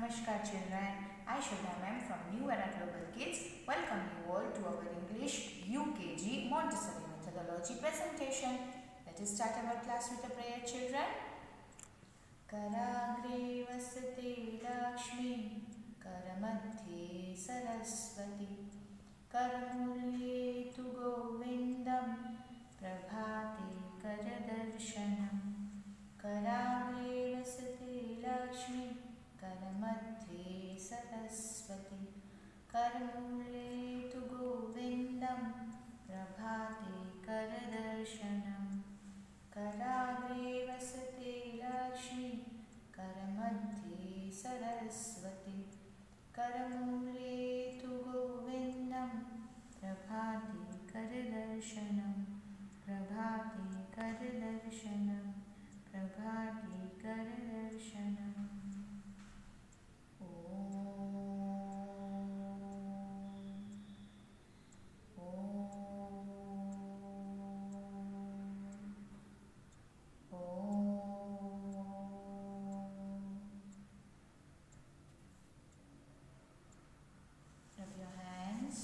Namaskar children, I Shudha ma'am from New Era Global Kids welcome you all to our English UKG Montessori methodology presentation. Let us start our class with a prayer children. Karagre vasate Lakshmi, Karamadhye Saraswati, Karamulye tu Govindam, Prabhate Karadarshanam. Karagre vasate Lakshmi, Karamadhye Saraswati, Karamule tu Govindam, Prabhate Karadarshanam. Karagre vasate Lakshmi, Karamadhye Saraswati, Karamule tu Govindam, Prabhate Karadarshanam. Prabhate Karadarshanam. Prabhate Karadarshanam. Rub your hands,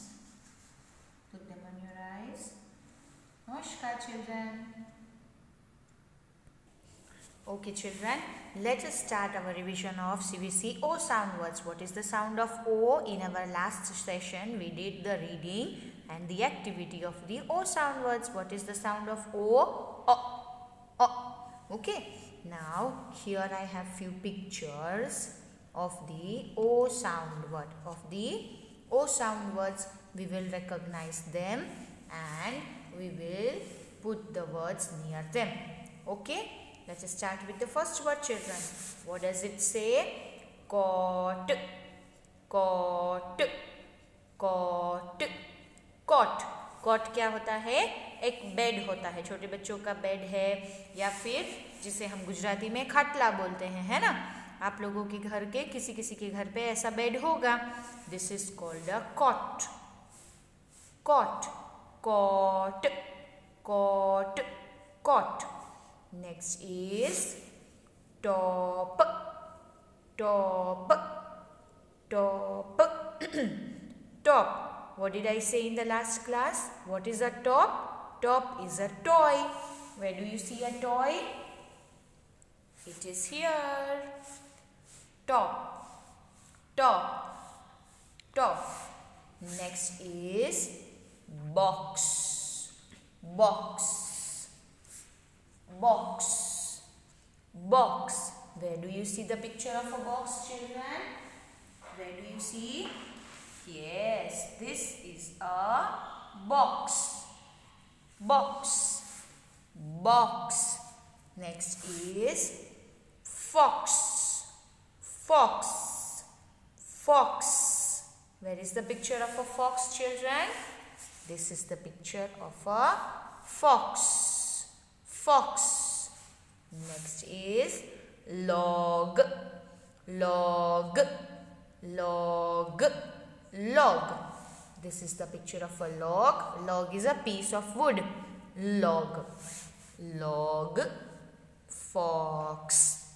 put them on your eyes. Namaskar children. Okay children, let us start our revision of CVC O sound words. What is the sound of O? In our last session we did the reading and the activity of the O sound words. What is the sound of O? O. Okay, now here I have few pictures of the O sound word. Of the O sound words, we will recognize them and we will put the words near them. Okay, let us start with the first word children. What does it say? Cot, cot, cot, cot. Cot क्या होता है? एक bed होता है, छोटे बच्चों का bed है या फिर जिसे हम गुजराती में खाटला बोलते हैं, है ना? आप लोगों के घर के किसी किसी के घर पे ऐसा बेड होगा. This is called a cot. Cot, cot, cot, cot. Next is top, top, top, top. What did I say in the last class? What is a top? Top is a toy. Where do you see a toy? It is here. Top, top, top. Next is box, box, box, box. Where do you see the picture of a box children? Where do you see? Yes, this is a box, box, box. Next is fox, fox, fox. Where is the picture of a fox children? This is the picture of a fox, fox. Next is log, log, log, log. This is the picture of a log. Log is a piece of wood. Log, log, fox,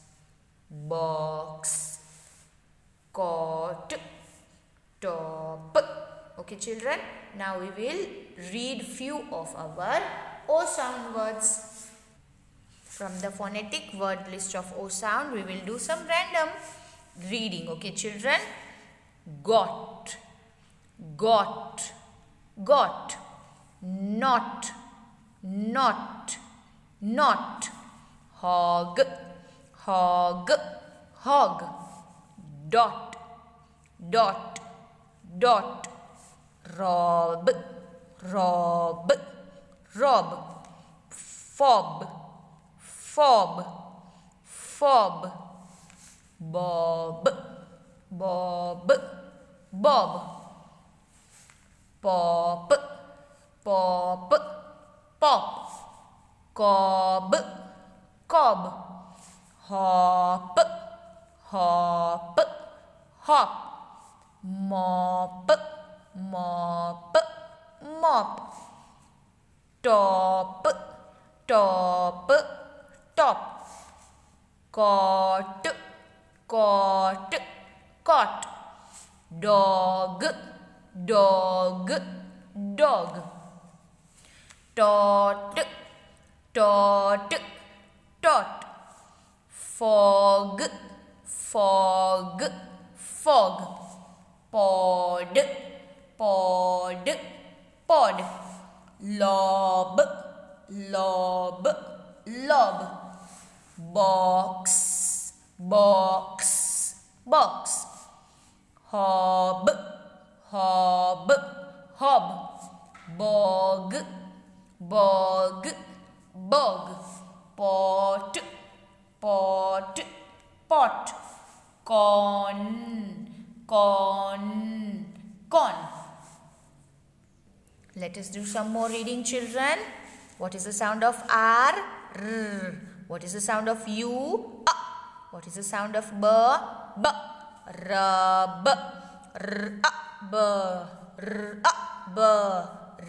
box, cot, top. Okay children, now we will read few of our O sound words. From the phonetic word list of O sound, we will do some random reading. Okay children, got, got, got, not, not, not, hog, hog, hog, dot, dot, dot, rob, rob, rob, fob, fob, fob, bob, bob, bob, pop, pop, pop, cob, cob, hop, hop, hop, mop, mop, mop, top, top, top, cot, cot, cot. Dog, dog, dog. Tot, tot, tot. Fog, fog, fog. Pod, pod, pod. Lob, lob, lob. Box, box, box. Hob, hob, hob. Bog, bog, bog. Pot, pot, pot. Corn, corn, corn. Let us do some more reading, children. What is the sound of R? R. What is the sound of U? A. What is the sound of B? B. Rub, rub, rub,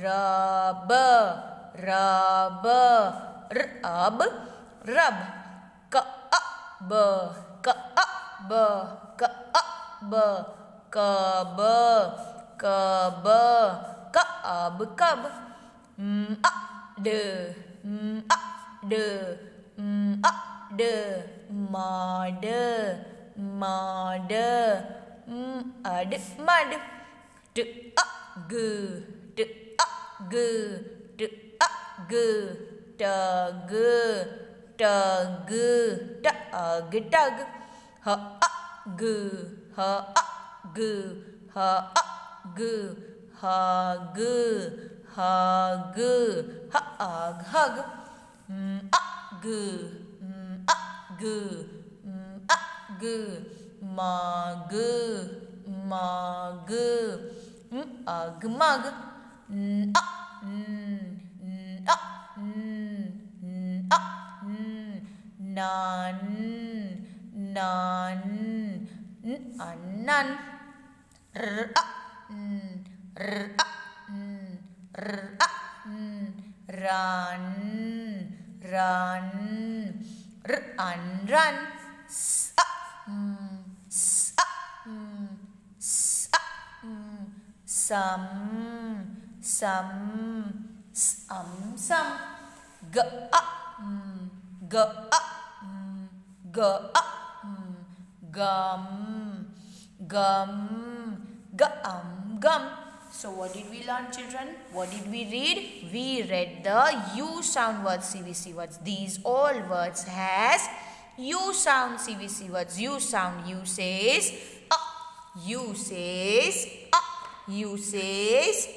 rub, rub, rub, rub. Kab, kab, kab, kab, kab, kab, kab. De, de, mud, mud, mud, mud. D, g, d, g, d, g, tug, tug, tug, tug. Hug, hug, hug, hug, hug, hug, hug. Mug, mug, mug, mug. Nun, nun, nun. Run, run, run, run. Some, some. G, g, g, gum, gum, gum. So what did we learn, children? What did we read? We read the U sound words, CVC words. These all words has U sound, CVC words. U sound. U says U says U says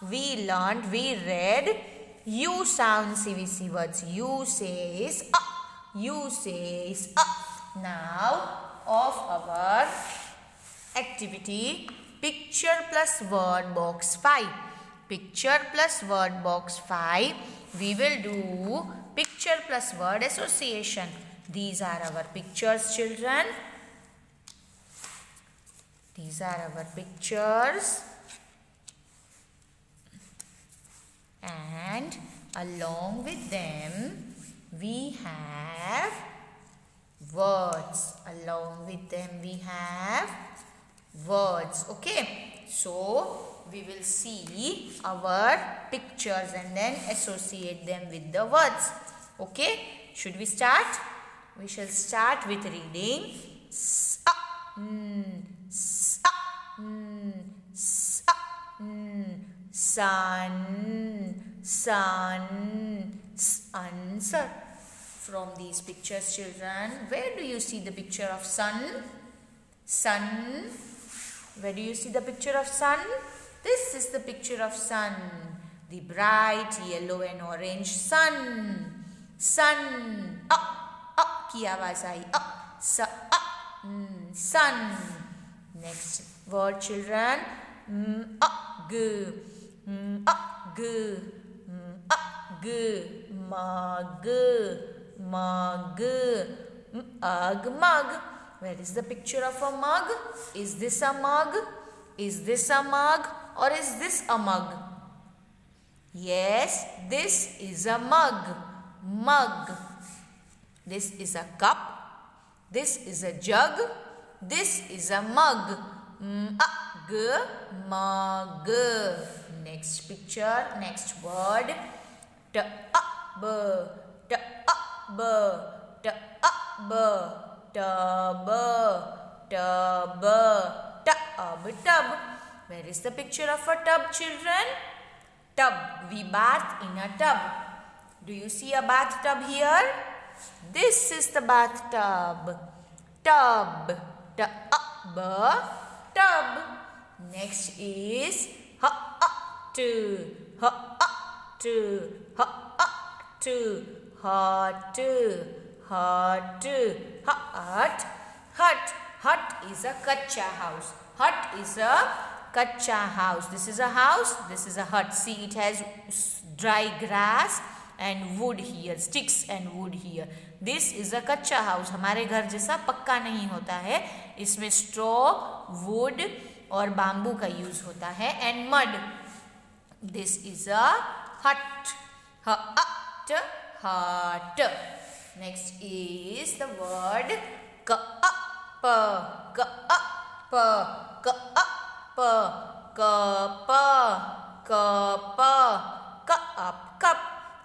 We learned, we read U sound, CVC words. U says U says Now of our activity, picture plus word box 5. Picture plus word box 5. We will do picture plus word association. These are our pictures, children. These are our pictures. And along with them, we have words. Along with them, we have words. Okay, so we will see our pictures and then associate them with the words. Okay, should we start? We shall start with reading. Sun, sun, answer. From these pictures, children, where do you see the picture of sun? Sun. Where do you see the picture of sun? This is the picture of sun. The bright yellow and orange sun. Sun. की आवाज आई. Sun. Next word, children. G. Mug. Mug. Mug. Where is the picture of a mug? Is this a mug? Is this a mug? Or is this a mug? Yes, this is a mug. Mug. This is a cup. This is a jug. This is a mug. Mug, mug. Next picture, next word. Tub, tub, tub, tub, tub, tub. Where is the picture of a tub, children? Tub. We bath in a tub. Do you see a bathtub here? This is the bathtub. Tub. Tub. Tub. Next is hot. Hot. Hot. Hot. Hot. Hut. Hut. Hut is a kacha house. Hut is a kacha house. This is a house. This is a hut. See, it has dry grass and wood here. Sticks and wood here. This is a kacha house. हमारे घर जैसा पक्का नहीं होता है. इसमें straw, wood और bamboo का use होता है and mud. This is a hut. Hut. Hut. Next is the word cup. Cup. Cup. Cup. Cup.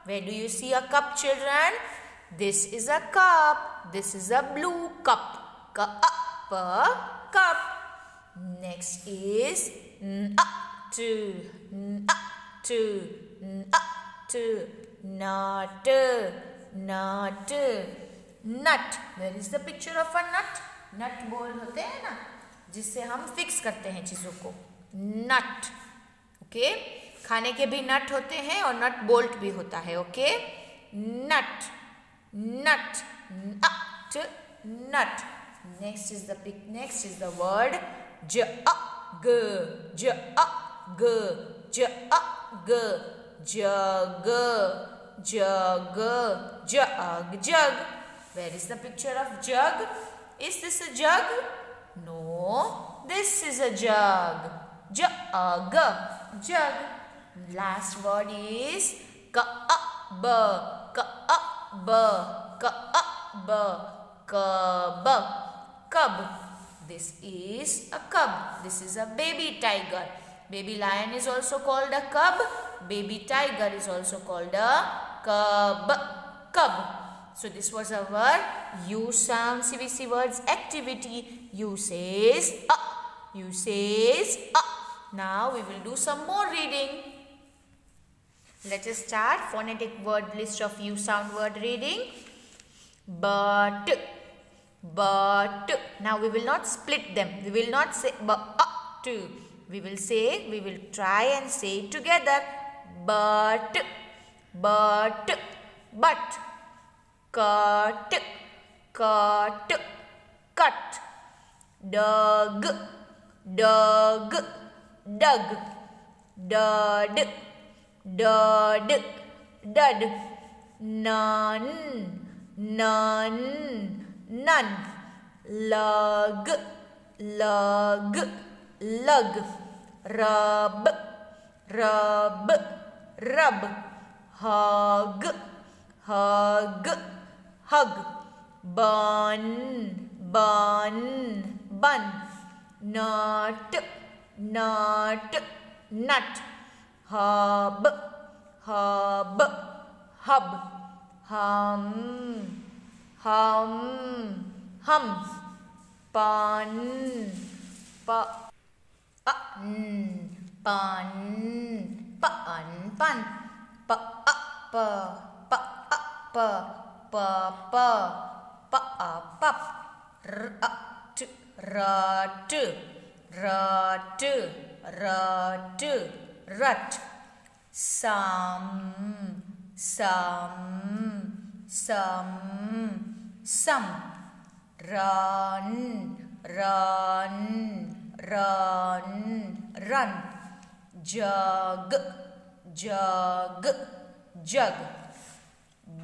Where do you see a cup, children? This is a cup. This is a blue cup. Cup. Cup. Next is nut. Nut. Where is the picture of a nut? Nut बोल होते हैं ना, जिससे हम fix करते हैं चीजों को. नट. ओके. खाने के भी नट होते हैं और नट बोल्ट भी होता है. Okay. Nut. Nut. Nut. Next is the word jug. Jug. Jug. Jug. Jug. Jug. Where is the picture of jug? Is this a jug? No. This is a jug. Jug. Jug. Last word is cup. Cub. This is a cub. This is a baby tiger. Baby lion is also called a cub. Baby tiger is also called a cub. Cub. So this was our U sound CVC words activity. U says a. U says a. Now we will do some more reading. Let us start phonetic word list of U sound word reading. But. Now we will not split them. We will not say but. We will try and say it together. But. Cut. Dug. Dud. None. Lug. Rub. Hug. Bun. Nut. Hub. Hum. Pan. Rut. Some. Run. Jug.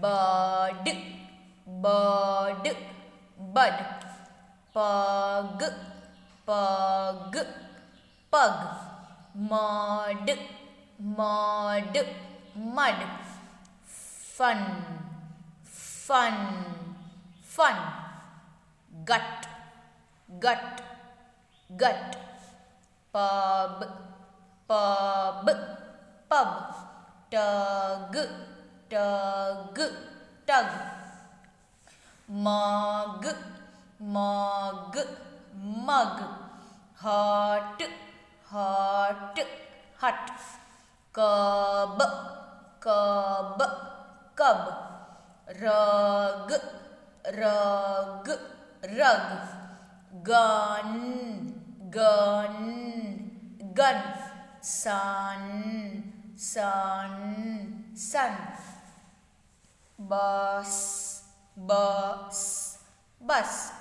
Bud. Pug. Mud. Fun. Gut. gut, gut. Pub, pub, pub. Tug, tug, tug. Mug, mug, mug. Hot, hot, hut. Cub, cub, cub. Rug, rug, rug. Gun, gun, gun. Sun, sun, sun. Bus, bus, bus.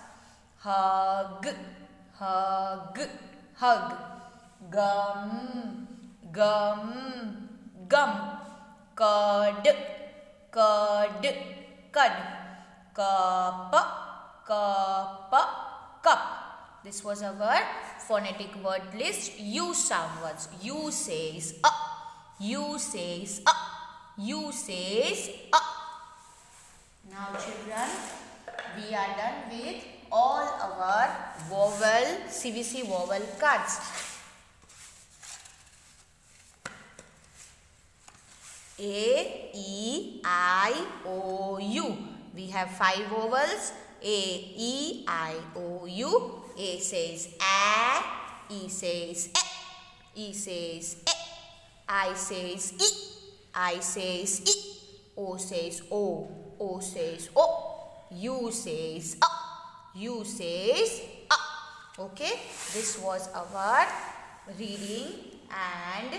Hug, hug, hug. Gum, gum, gum. Cud, cud, cud. Cup, cup, cup. This was our phonetic word list. U sound words. U says U says U says Now children, we are done with all our vowel CVC vowel cards. A, E, I, O, U. We have 5 vowels. A, E, I, O, U. A says A, E says E says E, I says I, I says I, O says O, O says O, U says U says Okay, this was our reading and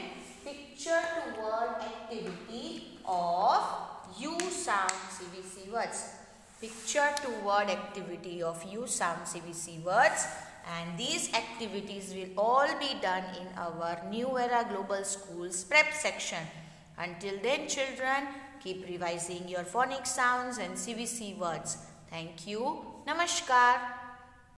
picture to word activity of U sound CVC words. Picture to word activity of U sound CVC words, and these activities will all be done in our New Era Global Schools prep section. Until then children, keep revising your phonic sounds and CVC words. Thank you. Namaskar.